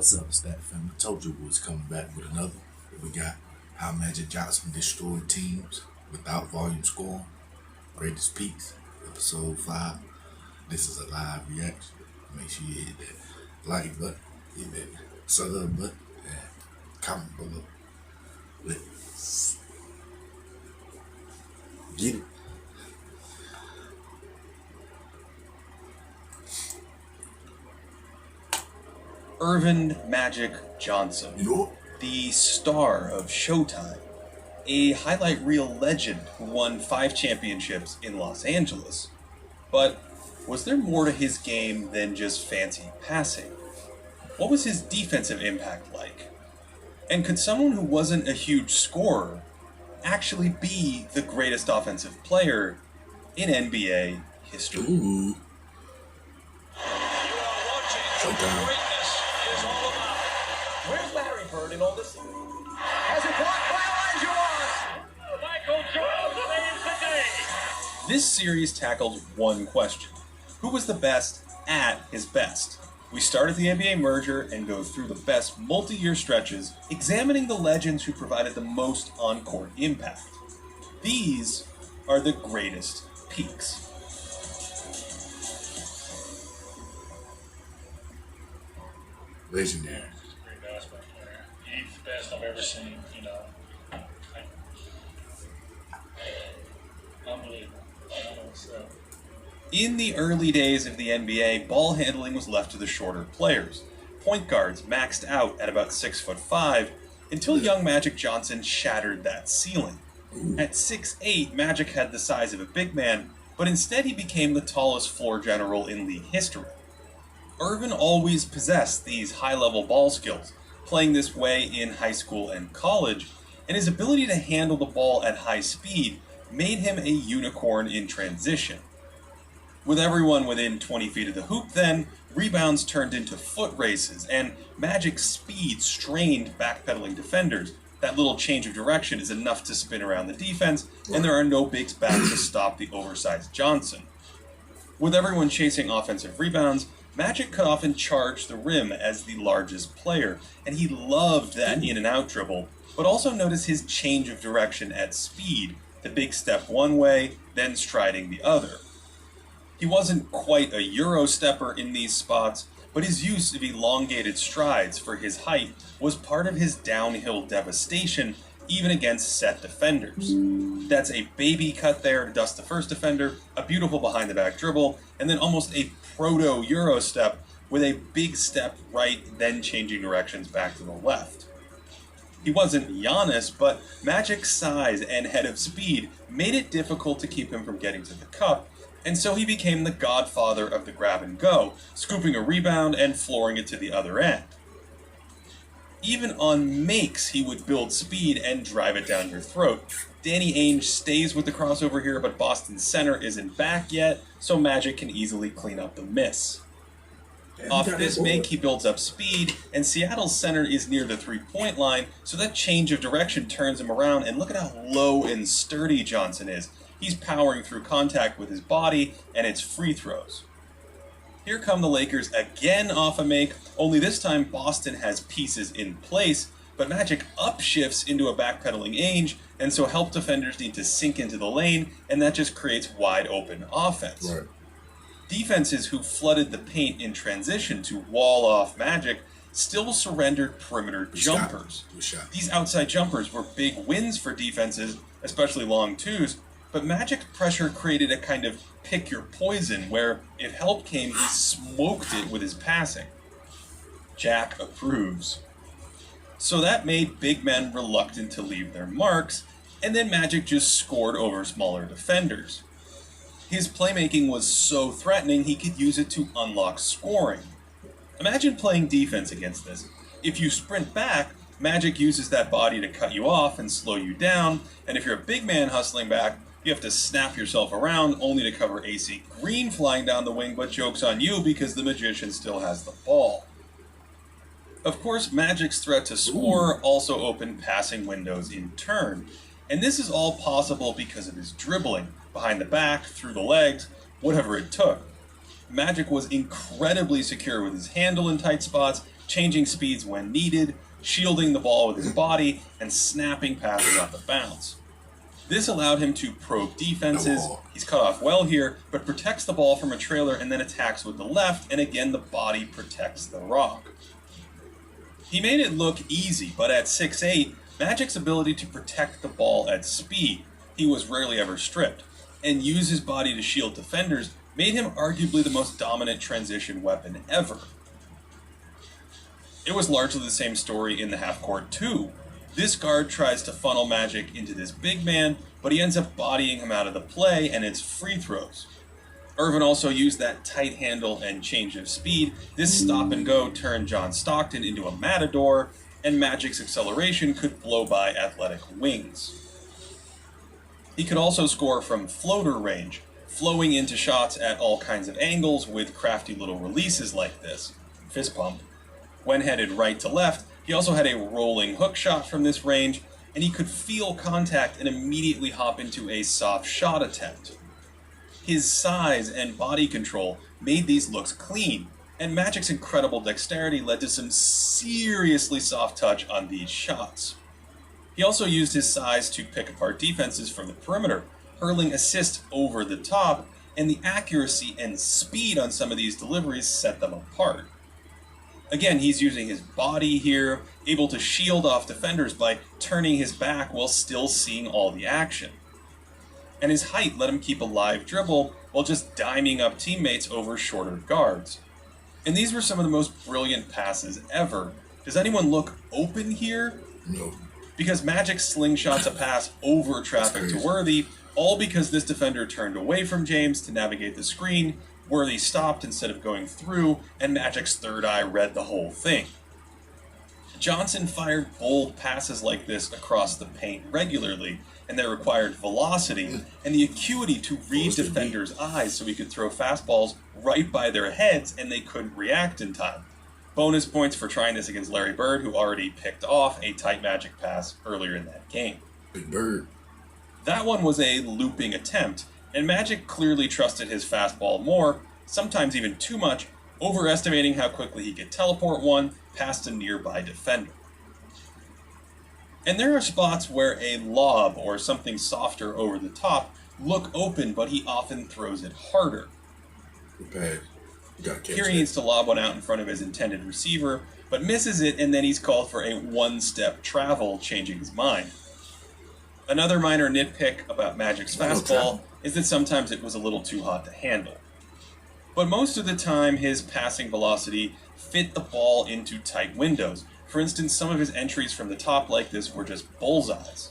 What's up, Stat Family? Told you we was coming back with another. We got how Magic Johnson destroyed teams without volume scoring. Greatest Peaks, Episode 5. This is a live reaction. Make sure you hit that like button, hit that sub button, and comment below. Let's get it. Earvin Magic Johnson, the star of Showtime, a highlight reel legend who won 5 championships in Los Angeles. But was there more to his game than just fancy passing? What was his defensive impact like? And could someone who wasn't a huge scorer actually be the greatest offensive player in NBA history? Ooh. Showtime. Where's Larry Bird in all this? Has it blocked by Elijah Michael Jordan saves the day. This series tackled one question: who was the best at his best? We start at the NBA merger and go through the best multi-year stretches, examining the legends who provided the most on-court impact. These are the greatest peaks. Legendary. Great basketball player. He's the best I've ever seen, Unbelievable. I don't know what's up. In the early days of the NBA, ball handling was left to the shorter players. Point guards maxed out at about 6'5", until young Magic Johnson shattered that ceiling. At 6'8", Magic had the size of a big man, but instead he became the tallest floor general in league history. Earvin always possessed these high-level ball skills, playing this way in high school and college, and his ability to handle the ball at high speed made him a unicorn in transition. With everyone within 20 feet of the hoop then, rebounds turned into foot races, and Magic's speed strained backpedaling defenders. That little change of direction is enough to spin around the defense, and there are no bigs back to stop the oversized Johnson. With everyone chasing offensive rebounds, Magic could often charge the rim as the largest player, and he loved that in-and-out dribble, but also noticed his change of direction at speed, the big step one way, then striding the other. He wasn't quite a Euro stepper in these spots, but his use of elongated strides for his height was part of his downhill devastation, even against set defenders. That's a baby cut there to dust the first defender, a beautiful behind-the-back dribble, and then almost a proto-Euro step with a big step right, then changing directions back to the left. He wasn't Giannis, but Magic's size and head of speed made it difficult to keep him from getting to the cup, and so he became the godfather of the grab-and-go, scooping a rebound and flooring it to the other end. Even on makes, he would build speed and drive it down your throat. Danny Ainge stays with the crossover here, but Boston's center isn't back yet, so Magic can easily clean up the miss. Off this make, he builds up speed, and Seattle's center is near the three-point line, so that change of direction turns him around, and look at how low and sturdy Johnson is. He's powering through contact with his body, and it's free throws. Here come the Lakers again off a make, only this time Boston has pieces in place, but Magic upshifts into a backpedaling Ainge, and so help defenders need to sink into the lane, and that just creates wide open offense. Right. Defenses who flooded the paint in transition to wall off Magic still surrendered perimeter jumpers. These outside jumpers were big wins for defenses, especially long twos, but Magic's pressure created a kind of pick your poison where if help came, he smoked it with his passing. Jack approves. So that made big men reluctant to leave their marks, and then Magic just scored over smaller defenders. His playmaking was so threatening he could use it to unlock scoring. Imagine playing defense against this. If you sprint back, Magic uses that body to cut you off and slow you down, and if you're a big man hustling back, you have to snap yourself around only to cover AC Green flying down the wing, but joke's on you because the magician still has the ball. Of course, Magic's threat to score also opened passing windows in turn, and this is all possible because of his dribbling, behind the back, through the legs, whatever it took. Magic was incredibly secure with his handle in tight spots, changing speeds when needed, shielding the ball with his body, and snapping passes off the bounce. This allowed him to probe defenses. He's cut off well here, but protects the ball from a trailer and then attacks with the left, and again the body protects the rock. He made it look easy, but at 6'8", Magic's ability to protect the ball at speed, he was rarely ever stripped, and use his body to shield defenders made him arguably the most dominant transition weapon ever. It was largely the same story in the half court too. This guard tries to funnel Magic into this big man, but he ends up bodying him out of the play, and it's free throws. Irvin also used that tight handle and change of speed. This stop and go turned John Stockton into a matador, and Magic's acceleration could blow by athletic wings. He could also score from floater range, flowing into shots at all kinds of angles with crafty little releases like this. Fist pump. When headed right to left, he also had a rolling hook shot from this range, and he could feel contact and immediately hop into a soft shot attempt. His size and body control made these looks clean, and Magic's incredible dexterity led to some seriously soft touch on these shots. He also used his size to pick apart defenses from the perimeter, hurling assists over the top, and the accuracy and speed on some of these deliveries set them apart. Again, he's using his body here, able to shield off defenders by turning his back while still seeing all the action. And his height let him keep a live dribble while just diming up teammates over shorter guards. And these were some of the most brilliant passes ever. Does anyone look open here? No. Because Magic slingshots a pass over traffic to Worthy, all because this defender turned away from James to navigate the screen. Worthy stopped instead of going through, and Magic's third eye read the whole thing. Johnson fired bold passes like this across the paint regularly, and they required velocity and the acuity to read defenders' eyes so he could throw fastballs right by their heads and they couldn't react in time. Bonus points for trying this against Larry Bird, who already picked off a tight Magic pass earlier in that game. Big Bird. That one was a looping attempt, and Magic clearly trusted his fastball more, sometimes even too much, overestimating how quickly he could teleport one past a nearby defender. And there are spots where a lob or something softer over the top look open, but he often throws it harder. Good pass. You gotta catch Here he needs to lob one out in front of his intended receiver, but misses it, and then he's called for a one-step travel, changing his mind. Another minor nitpick about Magic's fastball is that sometimes it was a little too hot to handle. But most of the time, his passing velocity fit the ball into tight windows. For instance, some of his entries from the top like this were just bullseyes.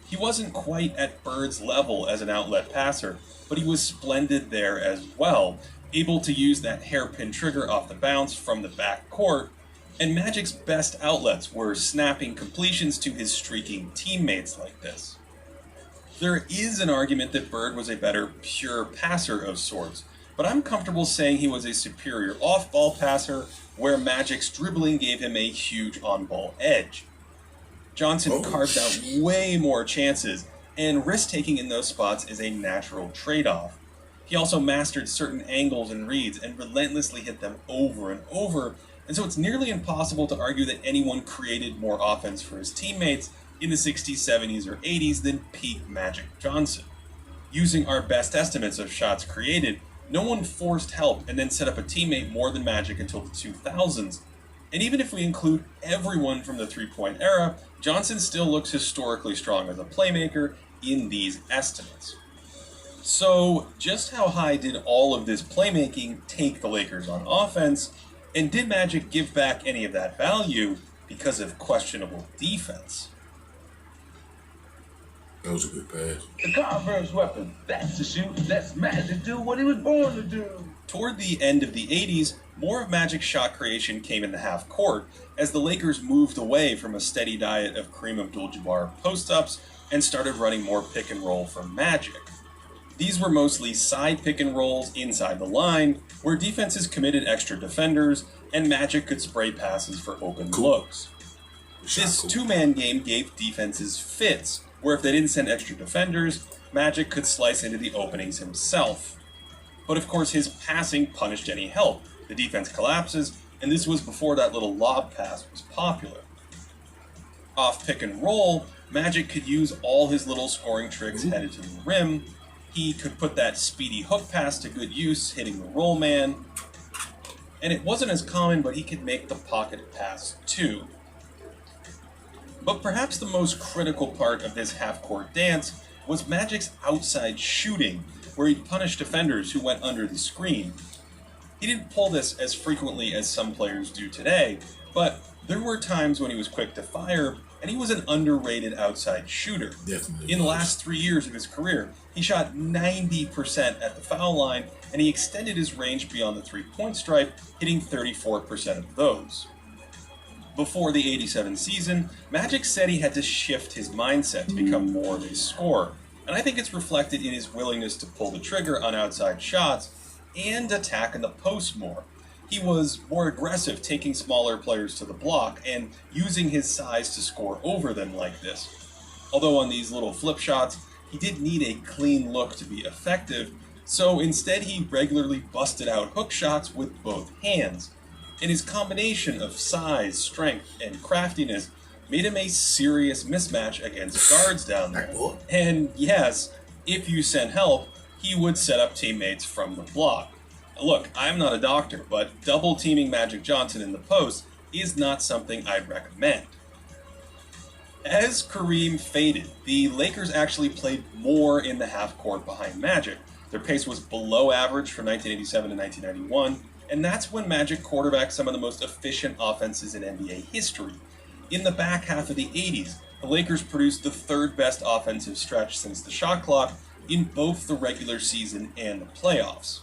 He wasn't quite at Bird's level as an outlet passer, but he was splendid there as well, able to use that hairpin trigger off the bounce from the back court, and Magic's best outlets were snapping completions to his streaking teammates like this. There is an argument that Bird was a better pure passer of sorts, but I'm comfortable saying he was a superior off-ball passer where Magic's dribbling gave him a huge on-ball edge. Johnson carved out way more chances, and risk-taking in those spots is a natural trade-off. He also mastered certain angles and reads and relentlessly hit them over and over, and so it's nearly impossible to argue that anyone created more offense for his teammates in the 60s, 70s, or 80s than peak Magic Johnson. Using our best estimates of shots created, no one forced help and then set up a teammate more than Magic until the 2000s. And even if we include everyone from the three-point era, Johnson still looks historically strong as a playmaker in these estimates. So, just how high did all of this playmaking take the Lakers on offense, and did Magic give back any of that value because of questionable defense? That was a good pass. The Converse weapon. That's to shoot. Let's Magic do what he was born to do. Toward the end of the 80s, more of Magic's shot creation came in the half court, as the Lakers moved away from a steady diet of Kareem Abdul-Jabbar post-ups and started running more pick and roll from Magic. These were mostly side pick and rolls inside the line, where defenses committed extra defenders, and Magic could spray passes for open looks. This two-man game gave defenses fits, where if they didn't send extra defenders, Magic could slice into the openings himself. But of course his passing punished any help. The defense collapses, and this was before that little lob pass was popular. Off pick and roll, Magic could use all his little scoring tricks headed to the rim. He could put that speedy hook pass to good use, hitting the roll man. And it wasn't as common, but he could make the pocket pass too. But perhaps the most critical part of this half-court dance was Magic's outside shooting, where he'd punish defenders who went under the screen. He didn't pull this as frequently as some players do today, but there were times when he was quick to fire, and he was an underrated outside shooter. Definitely. In the last 3 years of his career, he shot 90% at the foul line, and he extended his range beyond the three-point stripe, hitting 34% of those. Before the 87 season, Magic said he had to shift his mindset to become more of a scorer, and I think it's reflected in his willingness to pull the trigger on outside shots and attack in the post more. He was more aggressive, taking smaller players to the block and using his size to score over them like this. Although on these little flip shots, he did need a clean look to be effective, so instead he regularly busted out hook shots with both hands. And his combination of size, strength, and craftiness made him a serious mismatch against guards down there. And yes, if you sent help, he would set up teammates from the block. Look, I'm not a doctor, but double teaming Magic Johnson in the post is not something I'd recommend. As Kareem faded, the Lakers actually played more in the half court behind Magic. Their pace was below average from 1987 to 1991, and that's when Magic quarterbacked some of the most efficient offenses in NBA history. In the back half of the 80s, the Lakers produced the third best offensive stretch since the shot clock in both the regular season and the playoffs.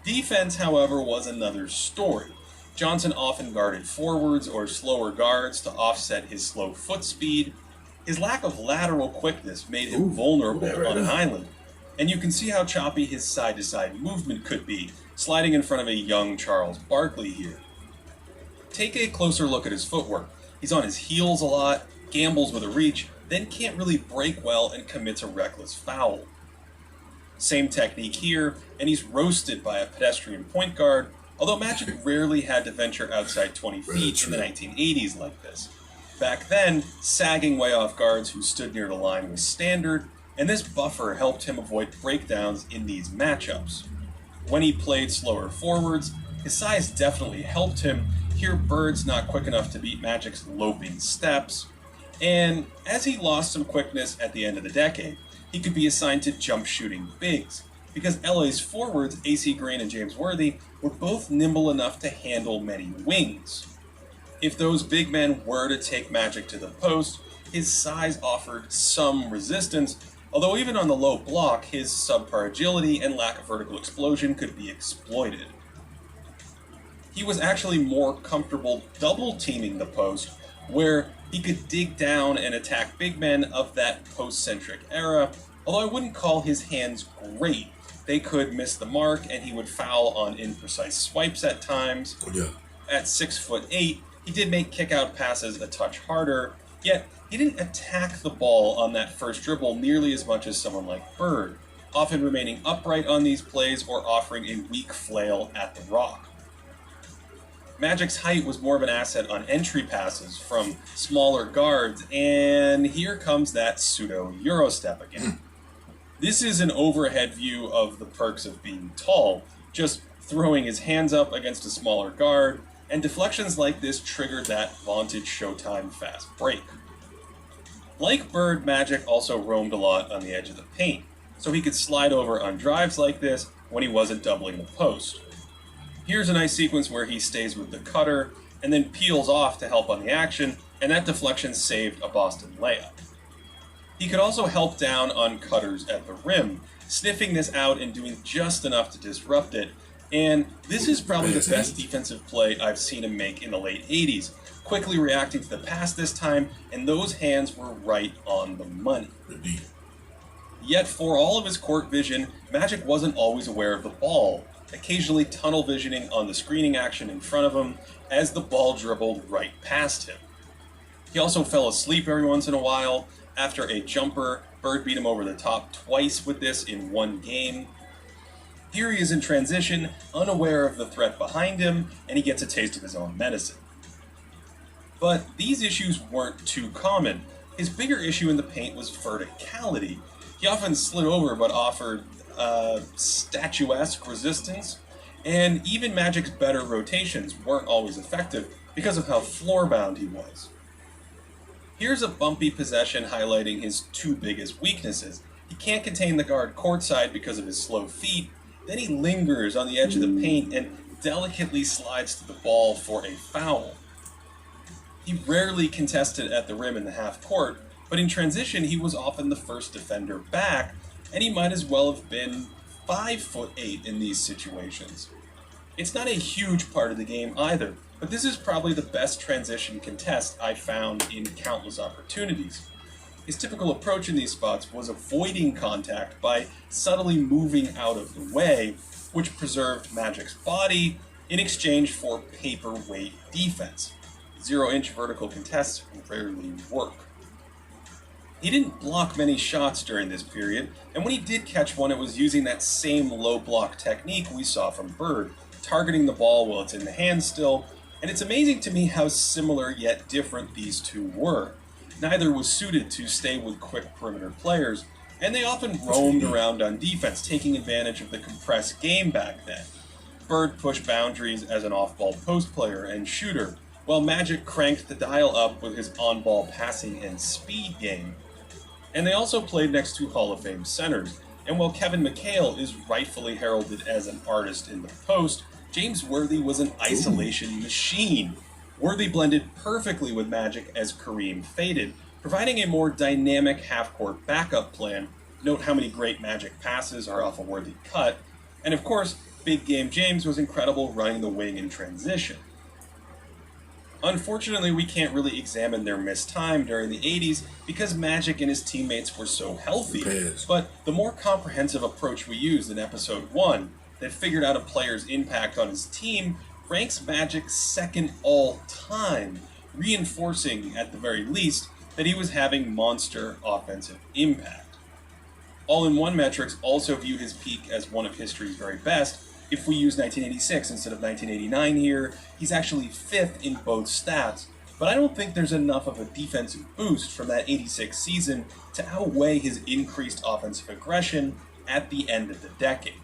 Defense, however, was another story. Johnson often guarded forwards or slower guards to offset his slow foot speed. His lack of lateral quickness made him vulnerable on an island, and you can see how choppy his side-to-side movement could be, sliding in front of a young Charles Barkley here. Take a closer look at his footwork. He's on his heels a lot, gambles with a reach, then can't really break well and commits a reckless foul. Same technique here, and he's roasted by a pedestrian point guard, although Magic rarely had to venture outside 20 feet in the 1980s like this. Back then, sagging way off guards who stood near the line was standard, and this buffer helped him avoid breakdowns in these matchups. When he played slower forwards, his size definitely helped him. Here, Bird's not quick enough to beat Magic's loping steps, and as he lost some quickness at the end of the decade, he could be assigned to jump shooting bigs, because LA's forwards, AC Green and James Worthy, were both nimble enough to handle many wings. If those big men were to take Magic to the post, his size offered some resistance, although even on the low block, his subpar agility and lack of vertical explosion could be exploited. He was actually more comfortable double-teaming the post, where he could dig down and attack big men of that post-centric era, although I wouldn't call his hands great. They could miss the mark, and he would foul on imprecise swipes at times. At 6'8", he did make kick-out passes a touch harder, yet he didn't attack the ball on that first dribble nearly as much as someone like Bird, often remaining upright on these plays or offering a weak flail at the rock. Magic's height was more of an asset on entry passes from smaller guards, and here comes that pseudo-Euro step again. This is an overhead view of the perks of being tall, just throwing his hands up against a smaller guard, and deflections like this triggered that vaunted Showtime fast break. Like Bird, Magic also roamed a lot on the edge of the paint, so he could slide over on drives like this when he wasn't doubling the post. Here's a nice sequence where he stays with the cutter and then peels off to help on the action, and that deflection saved a Boston layup. He could also help down on cutters at the rim, sniffing this out and doing just enough to disrupt it, and this is probably the best defensive play I've seen him make in the late 80s, quickly reacting to the pass this time, and those hands were right on the money. Yet for all of his court vision, Magic wasn't always aware of the ball, occasionally tunnel visioning on the screening action in front of him as the ball dribbled right past him. He also fell asleep every once in a while. After a jumper, Bird beat him over the top twice with this in one game. Here he is in transition, unaware of the threat behind him, and he gets a taste of his own medicine. But these issues weren't too common. His bigger issue in the paint was verticality. He often slid over but offered statuesque resistance, and even Magic's better rotations weren't always effective because of how floor-bound he was. Here's a bumpy possession highlighting his two biggest weaknesses. He can't contain the guard courtside because of his slow feet, then he lingers on the edge of the paint and delicately slides to the ball for a foul. He rarely contested at the rim in the half court, but in transition he was often the first defender back, and he might as well have been 5'8" in these situations. It's not a huge part of the game either, but this is probably the best transition contest I found in countless opportunities. His typical approach in these spots was avoiding contact by subtly moving out of the way, which preserved Magic's body in exchange for paperweight defense. 0-inch vertical contests rarely work. He didn't block many shots during this period, and when he did catch one, it was using that same low block technique we saw from Bird, targeting the ball while it's in the hand still, and it's amazing to me how similar yet different these two were. Neither was suited to stay with quick perimeter players, and they often roamed around on defense, taking advantage of the compressed game back then. Bird pushed boundaries as an off-ball post player and shooter, while Magic cranked the dial up with his on-ball passing and speed game. And they also played next to Hall of Fame centers, and while Kevin McHale is rightfully heralded as an artist in the post, James Worthy was an isolation machine. Worthy blended perfectly with Magic as Kareem faded, providing a more dynamic half-court backup plan. Note how many great Magic passes are off a Worthy cut, and of course, Big Game James was incredible running the wing in transition. Unfortunately, we can't really examine their missed time during the 80s because Magic and his teammates were so healthy, but the more comprehensive approach we used in episode 1 that figured out a player's impact on his team ranks Magic second all-time, reinforcing, at the very least, that he was having monster offensive impact. All-in-One metrics also view his peak as one of history's very best. If we use 1986 instead of 1989 here, he's actually 5th in both stats, but I don't think there's enough of a defensive boost from that 86 season to outweigh his increased offensive aggression at the end of the decade.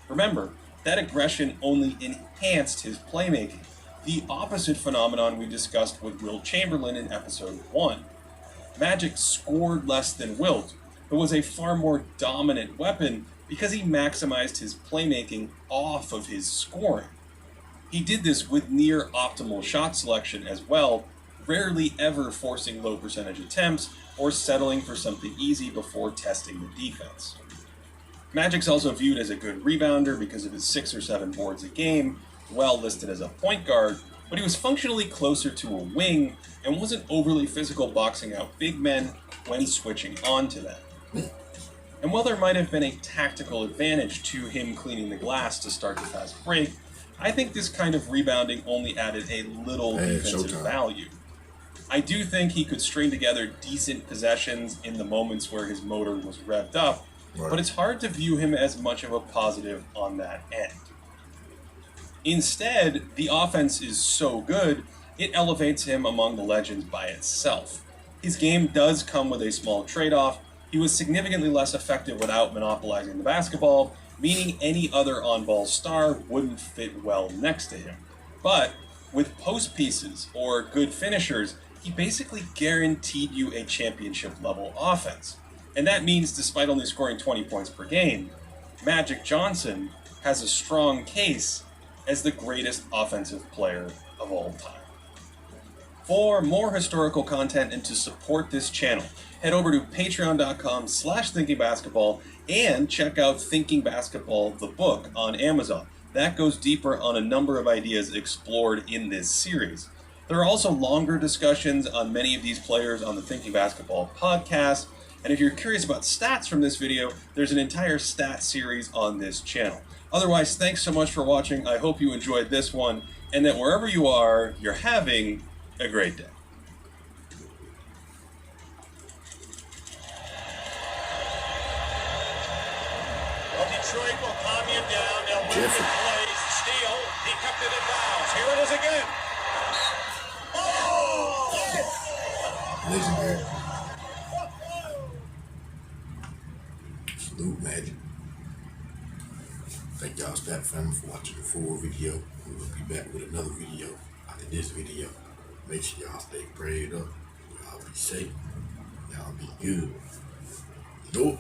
Remember, that aggression only enhanced his playmaking, the opposite phenomenon we discussed with Wilt Chamberlain in episode 1. Magic scored less than Wilt, but was a far more dominant weapon because he maximized his playmaking off of his scoring. He did this with near optimal shot selection as well, rarely ever forcing low percentage attempts or settling for something easy before testing the defense. Magic's also viewed as a good rebounder because of his 6 or 7 boards a game, well listed as a point guard, but he was functionally closer to a wing and wasn't overly physical boxing out big men when switching onto them. And while there might have been a tactical advantage to him cleaning the glass to start the fast break, I think this kind of rebounding only added a little defensive value. I do think he could string together decent possessions in the moments where his motor was revved up, but it's hard to view him as much of a positive on that end. Instead, the offense is so good, it elevates him among the legends by itself. His game does come with a small trade-off. He was significantly less effective without monopolizing the basketball, meaning any other on-ball star wouldn't fit well next to him. But with post pieces or good finishers, he basically guaranteed you a championship-level offense. And that means, despite only scoring 20 points per game, Magic Johnson has a strong case as the greatest offensive player of all time. For more historical content and to support this channel, head over to patreon.com/thinkingbasketball and check out Thinking Basketball, the book, on Amazon. That goes deeper on a number of ideas explored in this series. There are also longer discussions on many of these players on the Thinking Basketball podcast, and if you're curious about stats from this video, there's an entire stat series on this channel. Otherwise, thanks so much for watching. I hope you enjoyed this one, and that wherever you are, you're having a great day. Well, Detroit straight will calm you down. They'll move Jeffrey. in place. Steal. He kept it in bounds. Here it is again. Oh! Legendary. Salute, Magic. Thank y'all, Stat Family, for watching the full video. We will be back with another video after this video. Make sure y'all stay prayed up. Y'all be safe. Y'all be good. Do it.